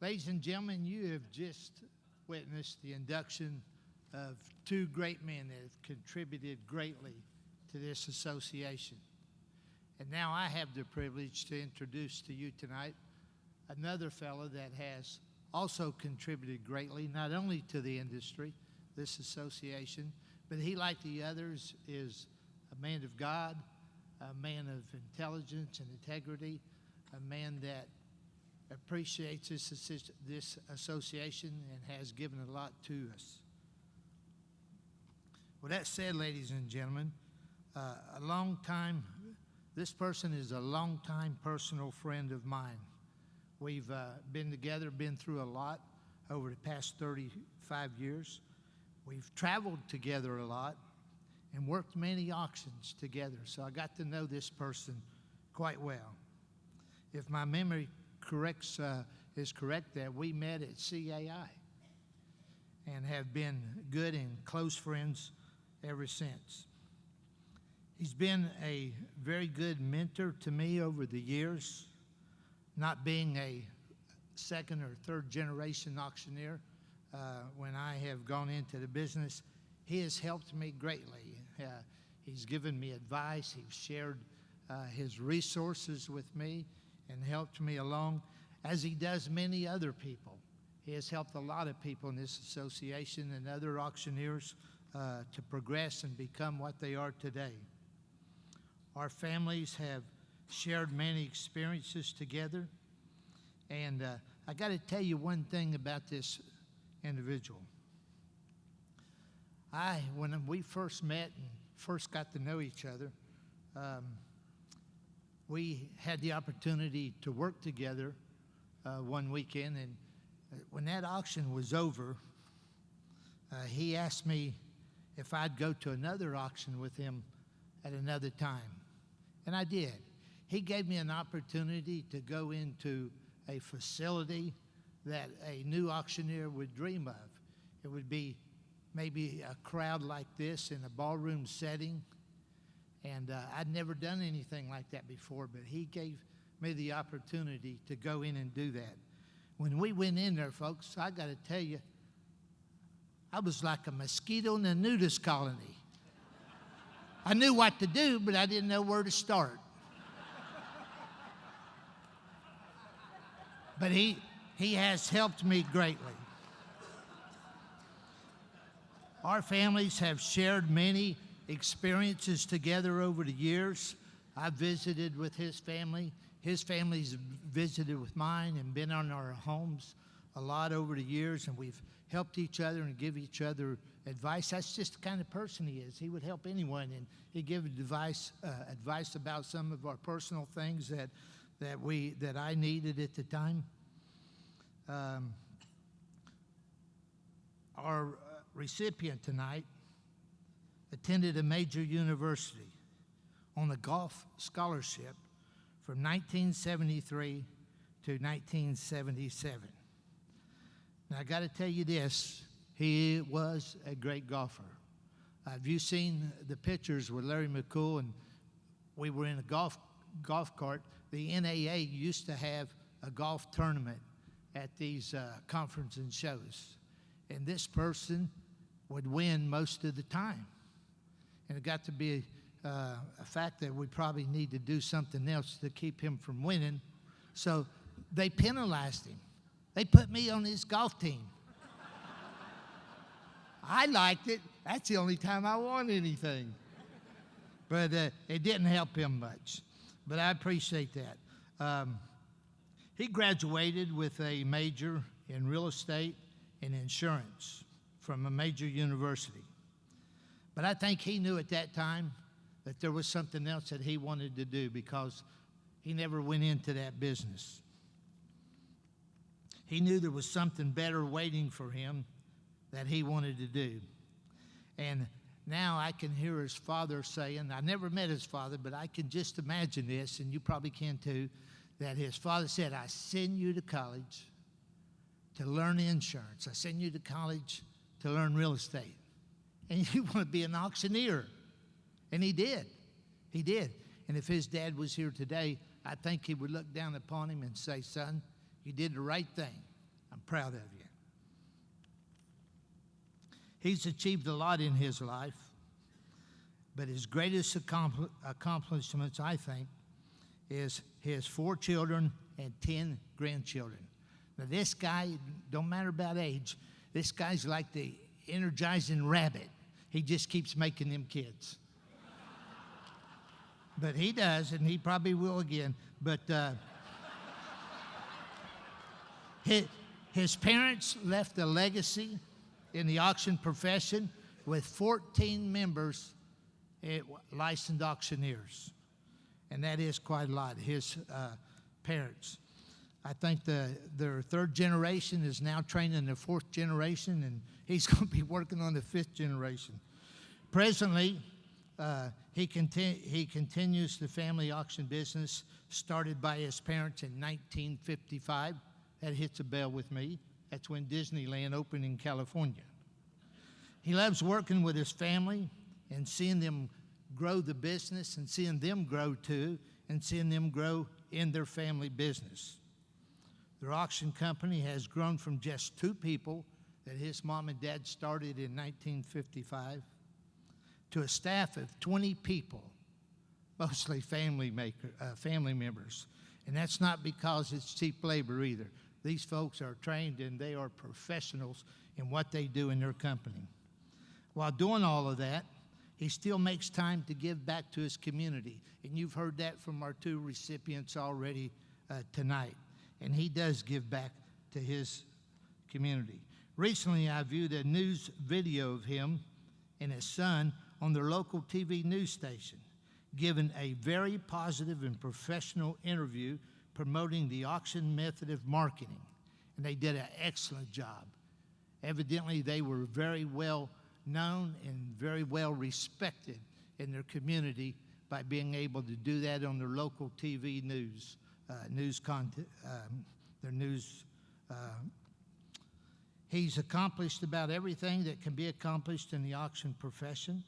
Ladies and gentlemen, you have just witnessed the induction of two great men that have contributed greatly to this association. And now I have the privilege to introduce to you tonight another fellow that has also contributed greatly, not only to the industry, this association, but he, like the others, is a man of God, a man of intelligence and integrity, a man that appreciates this association and has given a lot to us. With that said, ladies and gentlemen, this person is a long-time personal friend of mine. We've been together, been through a lot over the past 35 years. We've traveled together a lot and worked many auctions together, so I got to know this person quite well. If my memory is correct, that we met at CAI and have been good and close friends ever since. He's been a very good mentor to me over the years, not being a second or third generation auctioneer. When I have gone into the business, he has helped me greatly. He's given me advice. He's shared his resources with me and helped me along, as he does many other people. He has helped a lot of people in this association and other auctioneers to progress and become what they are today. Our families have shared many experiences together, and I got to tell you one thing about this individual. When we first met and first got to know each other, we had the opportunity to work together one weekend, and when that auction was over, he asked me if I'd go to another auction with him at another time, and I did. He gave me an opportunity to go into a facility that a new auctioneer would dream of. It would be maybe a crowd like this in a ballroom setting, and I'd never done anything like that before, but he gave me the opportunity to go in and do that. When we went in there, folks, I got to tell you, I was like a mosquito in a nudist colony. I knew what to do, but I didn't know where to start. But he has helped me greatly. Our families have shared many experiences together over the years. I've visited with his family. His family's visited with mine and been on our homes a lot over the years, and we've helped each other and give each other advice. That's just the kind of person he is. He would help anyone, and he'd give advice about some of our personal things that I needed at the time. Our recipient tonight attended a major university on a golf scholarship from 1973 to 1977. Now, I got to tell you this, he was a great golfer. Have you seen the pictures with Larry McCool, and we were in a golf cart? The NAA used to have a golf tournament at these conferences and shows, and this person would win most of the time. And it got to be a fact that we probably need to do something else to keep him from winning. So they penalized him. They put me on his golf team. I liked it. That's the only time I won anything. But it didn't help him much. But I appreciate that. He graduated with a major in real estate and insurance from a major university. But I think he knew at that time that there was something else that he wanted to do, because he never went into that business. He knew there was something better waiting for him that he wanted to do. And now I can hear his father saying, I never met his father, but I can just imagine this, and you probably can too, that his father said, I send you to college to learn insurance. I send you to college to learn real estate. And you want to be an auctioneer. And he did. He did. And if his dad was here today, I think he would look down upon him and say, son, you did the right thing. proud of you. He's achieved a lot in his life, but his greatest accomplishments, I think, is his 4 children and 10 grandchildren. Now, this guy, don't matter about age, this guy's like the energizing rabbit. He just keeps making them kids. But he does, and he probably will again. But his parents left a legacy in the auction profession with 14 members, licensed auctioneers. And that is quite a lot, his parents. I think their 3rd generation is now training the 4th generation, and he's going to be working on the 5th generation. Presently, he continues the family auction business started by his parents in 1955. That hits a bell with me. That's when Disneyland opened in California. He loves working with his family and seeing them grow the business and seeing them grow too and seeing them grow in their family business. Their auction company has grown from just 2 people that his mom and dad started in 1955 to a staff of 20 people, mostly family members. And that's not because it's cheap labor either. These folks are trained and they are professionals in what they do in their company. While doing all of that, he still makes time to give back to his community. And you've heard that from our 2 recipients already tonight. And he does give back to his community. Recently, I viewed a news video of him and his son on their local TV news station, giving a very positive and professional interview promoting the auction method of marketing. And they did an excellent job. Evidently, they were very well known and very well respected in their community by being able to do that on their local TV news content, their news. He's accomplished about everything that can be accomplished in the auction profession.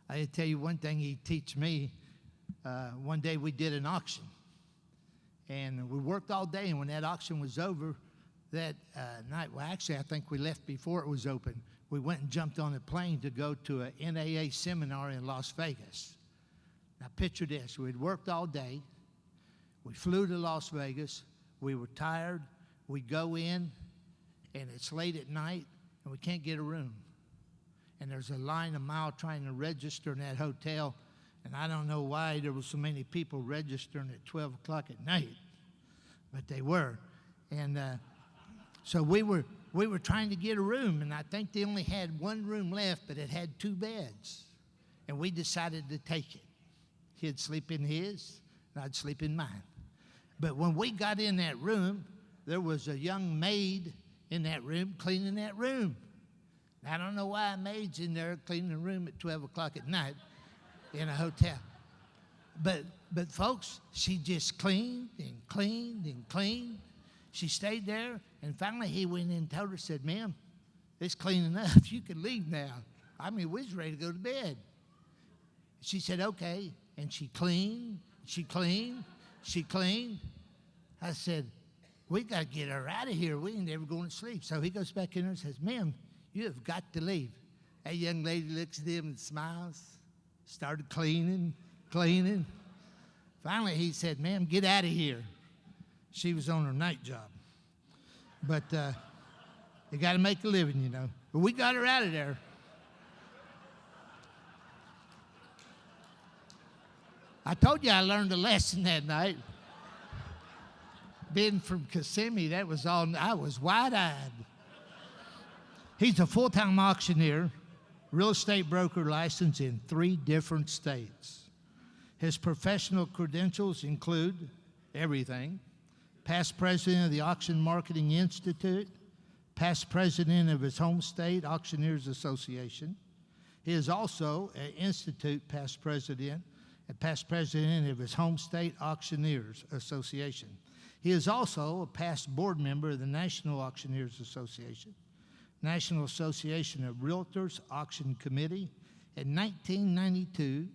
I tell you one thing he teach me. One day we did an auction, and we worked all day, and when that auction was over that night, well, actually, I think we left before it was open. We went and jumped on a plane to go to a NAA seminar in Las Vegas. Now, picture this. We'd worked all day. We flew to Las Vegas. We were tired. We go in, and it's late at night, and we can't get a room. And there's a line a mile trying to register in that hotel, and I don't know why there were so many people registering at 12 o'clock at night, but they were. And so we were trying to get a room, and I think they only had 1 room left, but it had 2 beds. And we decided to take it. He'd sleep in his, and I'd sleep in mine. But when we got in that room, there was a young maid in that room cleaning that room. I don't know why a maid's in there cleaning the room at 12 o'clock at night in a hotel. But folks, she just cleaned and cleaned and cleaned. She stayed there, and finally he went in and told her, said, "Ma'am, it's clean enough. You can leave now. I mean, we was ready to go to bed." She said, "Okay." And she cleaned, she cleaned, she cleaned. I said, "We got to get her out of here. We ain't ever going to sleep." So he goes back in there and says, "Ma'am, you have got to leave." That young lady looks at him and smiles, started cleaning. Finally, he said, "Ma'am, get out of here." She was on her night job. But you got to make a living, you know. But we got her out of there. I told you I learned a lesson that night. Being from Kissimmee, that was all, I was wide-eyed. He's a full-time auctioneer, real estate broker licensed in 3 different states. His professional credentials include everything: past president of the Auction Marketing Institute, past president of his home state Auctioneers Association. He is also an institute past president and past president of his home state Auctioneers Association. He is also a past board member of the National Auctioneers Association, National Association of Realtors Auction Committee. In 1992,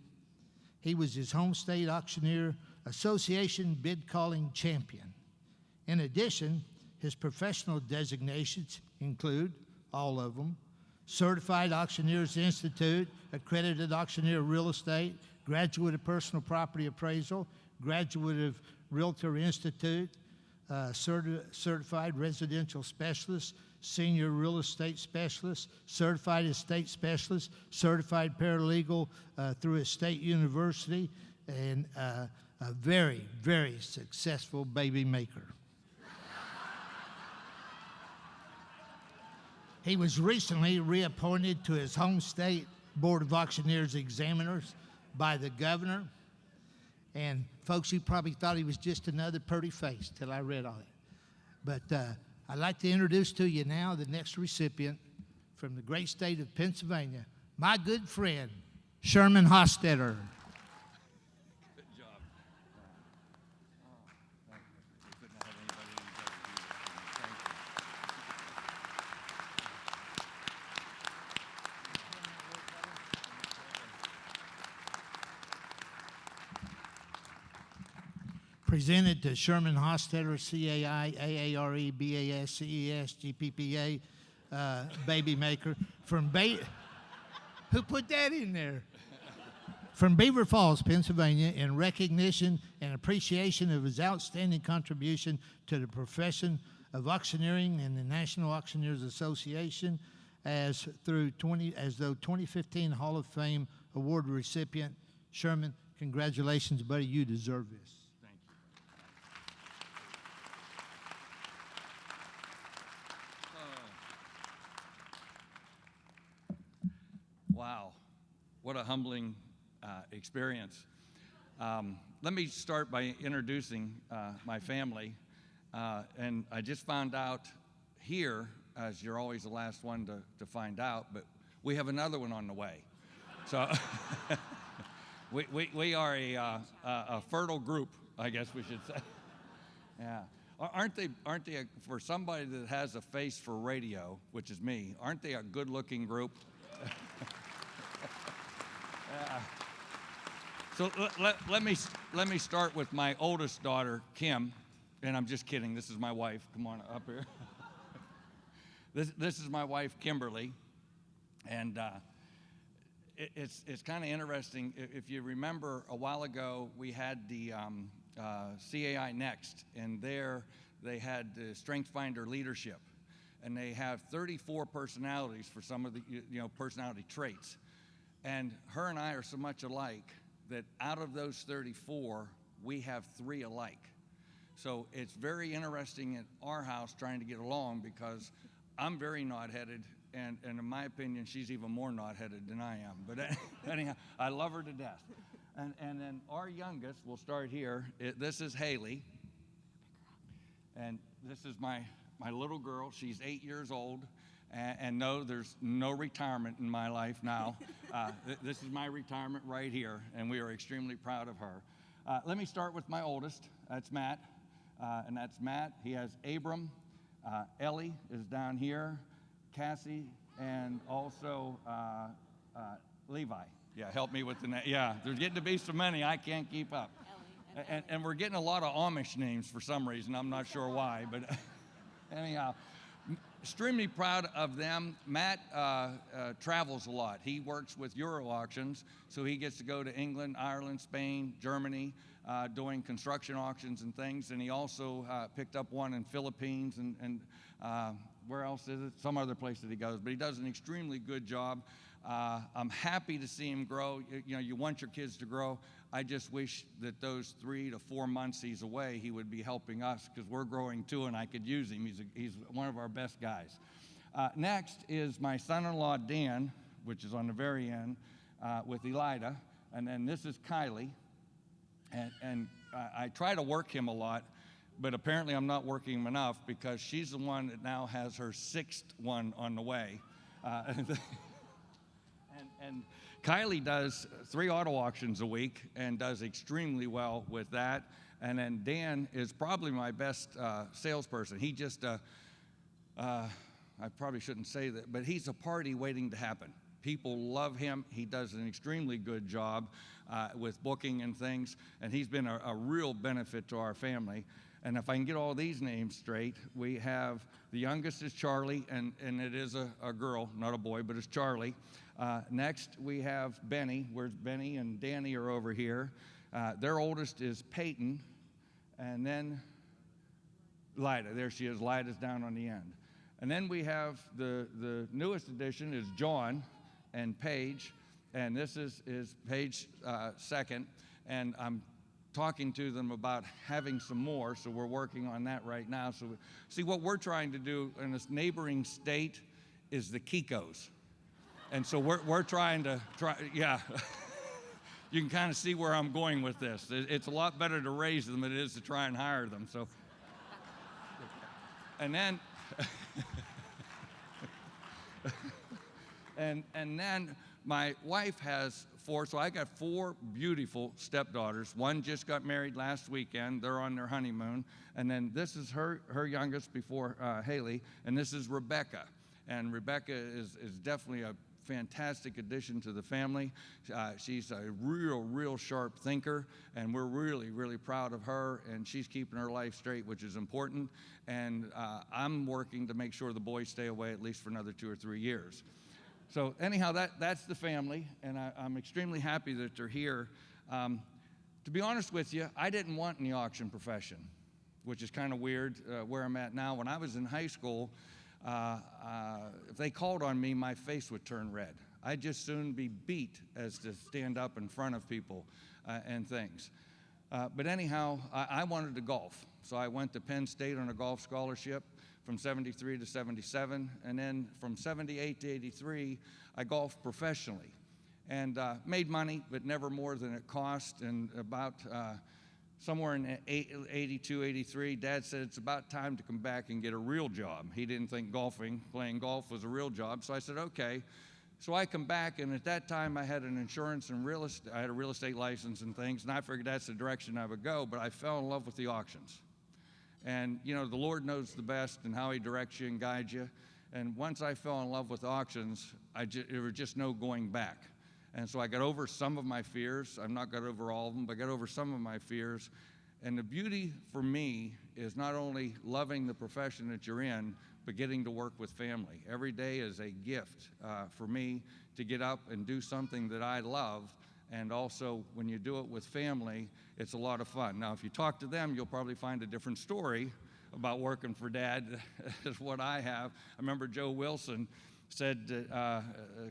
he was his home state Auctioneer Association bid calling champion. In addition, His professional designations include, all of them, Certified Auctioneers Institute, Accredited Auctioneer Real Estate, Graduate of Personal Property Appraisal, Graduate of Realtor Institute, Certified Residential Specialist, Senior Real Estate Specialist, Certified Estate Specialist, Certified Paralegal through a state university, and a very, very successful baby maker. He was recently reappointed to his home state Board of Auctioneers Examiners by the governor. And folks, you probably thought he was just another pretty face till I read all it. But I'd like to introduce to you now the next recipient from the great state of Pennsylvania, my good friend, Sherman Hostetter. Good job. Thank you. We couldn't have anybody any better do this than you. Presented to Sherman Hostetter, CAI, AARE, BAS, CES, GPPA, baby maker from who put that in there? From Beaver Falls, Pennsylvania, in recognition and appreciation of his outstanding contribution to the profession of auctioneering and the National Auctioneers Association, as though 2015 Hall of Fame award recipient. Sherman, congratulations, buddy. You deserve this. Wow, what a humbling experience. Let me start by introducing my family. And I just found out here, as you're always the last one to find out, but we have another one on the way. So we are a fertile group, I guess we should say. Yeah. Aren't they, for somebody that has a face for radio, which is me, aren't they a good-looking group? Yeah. So let me start with my oldest daughter, Kim, and I'm just kidding. This is my wife. Come on up here. This is my wife, Kimberly, and it's kind of interesting. If you remember, a while ago we had the CAI Next, and there they had the Strength Finder leadership, and they have 34 personalities for some of the personality traits. And her and I are so much alike that out of those 34, we have 3 alike. So it's very interesting at our house trying to get along because I'm very knot-headed, and in my opinion, she's even more knot-headed than I am. But anyhow, I love her to death. And then our youngest, we'll start here. This is Haley, and this is my little girl. She's 8 years old. And no, there's no retirement in my life now. This is my retirement right here, and we are extremely proud of her. Let me start with my oldest. That's Matt, and that's Matt. He has Abram. Ellie is down here, Cassie, and also Levi. Yeah, help me with the name. Yeah, there's getting to be so many, I can't keep up. And we're getting a lot of Amish names for some reason. I'm not sure why, but anyhow. Extremely proud of them. Matt travels a lot. He works with Euro Auctions, so he gets to go to England, Ireland, Spain, Germany, doing construction auctions and things. And he also picked up one in Philippines and where else is it? Some other place that he goes. But he does an extremely good job. I'm happy to see him grow. You want your kids to grow. I just wish that those 3 to 4 months he's away, he would be helping us because we're growing too, and I could use him. He's one of our best guys. Next is my son-in-law, Dan, which is on the very end, with Elida. And then this is Kylie. And I try to work him a lot, but apparently I'm not working him enough because she's the one that now has her 6th one on the way. And Kylie does 3 auto auctions a week and does extremely well with that. And then Dan is probably my best salesperson. He just, I probably shouldn't say that, but he's a party waiting to happen. People love him. He does an extremely good job with booking and things, and he's been a real benefit to our family. And if I can get all these names straight, we have the youngest is Charlie, and it is a girl, not a boy, but it's Charlie. Next, we have Benny. Where's Benny and Danny are over here. Their oldest is Peyton, and then Lida. There she is. Lida's down on the end. And then we have the newest addition is John and Paige, and this is Paige second. And I'm talking to them about having some more, so we're working on that right now. So see, what we're trying to do in this neighboring state is the Kikos. And so we're trying to yeah. You can kind of see where I'm going with this. It's a lot better to raise them than it is to try and hire them. So, and then, and then my wife has 4, so I got 4 beautiful stepdaughters. One just got married last weekend. They're on their honeymoon. And then this is her youngest before Haley, and this is Rebecca. And Rebecca is definitely a fantastic addition to the family. She's a real sharp thinker, and we're really proud of her, and she's keeping her life straight, which is important. And I'm working to make sure the boys stay away at least for another 2 or 3 years. So anyhow, that's the family, and I'm extremely happy that they're here. To be honest with you, I didn't want in the auction profession, which is kind of weird where I'm at now. When I was in high school, if they called on me, my face would turn red. I'd just soon be beat as to stand up in front of people and things. But anyhow, I wanted to golf. So I went to Penn State on a golf scholarship from 73 to 77. And then from 78 to 83, I golfed professionally. And made money, but never more than it cost. And about somewhere in 82, 83, Dad said, it's about time to come back and get a real job. He didn't think playing golf was a real job. So I said, okay. So I come back, and at that time I had an insurance and real estate, I had a real estate license and things, and I figured that's the direction I would go, but I fell in love with the auctions. And you know, the Lord knows the best and how he directs you and guides you. And once I fell in love with auctions, there was just no going back. And so I got over some of my fears. I've not got over all of them, but I got over some of my fears. And the beauty for me is not only loving the profession that you're in, but getting to work with family. Every day is a gift for me to get up and do something that I love. And also, when you do it with family, it's a lot of fun. Now, if you talk to them, you'll probably find a different story about working for Dad as what I have. I remember Joe Wilson said,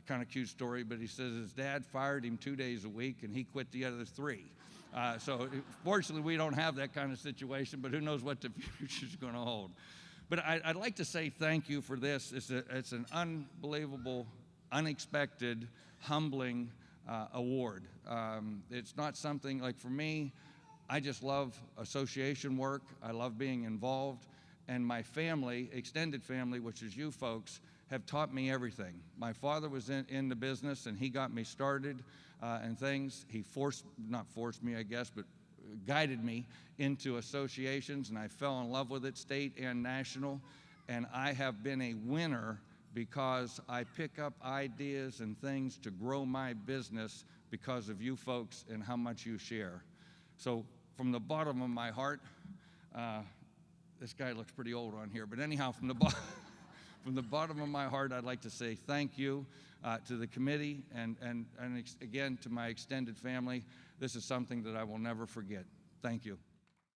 kind of cute story, but he says his dad fired him 2 days a week and he quit the other 3. So fortunately, we don't have that kind of situation, but who knows what the future's going to hold. But I'd like to say thank you for this. It's an unbelievable, unexpected, humbling award. It's not something like, for me, I just love association work. I love being involved. And my family, extended family, which is you folks, have taught me everything. My father was in the business, and he got me started and things. He not forced me, I guess, but guided me into associations, and I fell in love with it, state and national. And I have been a winner because I pick up ideas and things to grow my business because of you folks and how much you share. So from the bottom of my heart, this guy looks pretty old on here, but anyhow, from the bottom of my heart, I'd like to say thank you to the committee and again to my extended family. This is something that I will never forget. Thank you.